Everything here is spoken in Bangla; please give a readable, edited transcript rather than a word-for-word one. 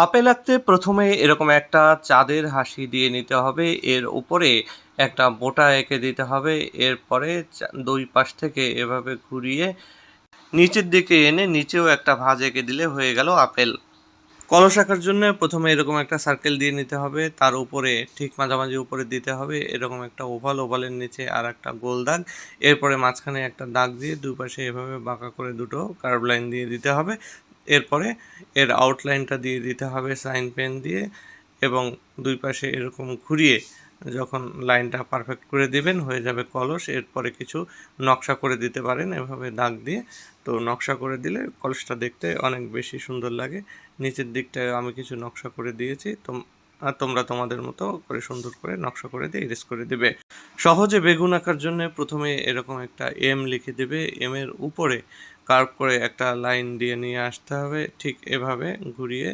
আপেল আঁকতে প্রথমে এরকম একটা চাঁদের হাসি দিয়ে নিতে হবে। এর উপরে একটা বোঁটা এঁকে দিতে হবে। এরপরে দুই পাশ থেকে এভাবে ঘুরিয়ে নিচের দিকে এনে নিচেও একটা ভাঁজ এঁকে দিলে হয়ে গেল আপেল। কলস আঁকার জন্য প্রথমে এরকম একটা সার্কেল দিয়ে নিতে হবে। তার উপরে ঠিক মাঝামাঝি উপরে দিতে হবে এরকম একটা ওভাল, ওভালের নিচে আর একটা গোল দাগ। এরপরে মাঝখানে একটা দাগ দিয়ে দুই পাশে এভাবে বাঁকা করে দুটো কার্ভ লাইন দিয়ে দিতে হবে। এরপরে এর আউটলাইনটা দিয়ে দিতে হবে সাইন পেন দিয়ে, এবং দুই পাশে এরকম ঘুরিয়ে যখন লাইনটা পারফেক্ট করে দিবেন হয়ে যাবে কলস। এরপরে কিছু নকশা করে দিতে পারেন এভাবে দাগ দিয়ে। তো নকশা করে দিলে কলসটা দেখতে অনেক বেশি সুন্দর লাগে। নিচের দিকটায় আমি কিছু নকশা করে দিয়েছি, তোমরা তোমাদের মতো করে সুন্দর করে নকশা করে দিয়ে ইরেজ করে দেবে। সহজে বেগুন আঁকার জন্য প্রথমে এরকম একটা এম লিখে দেবে। এম এর উপরে কার্ভ করে একটা লাইন দিয়ে নিয়ে আসতে হবে ঠিক এভাবে ঘুরিয়ে।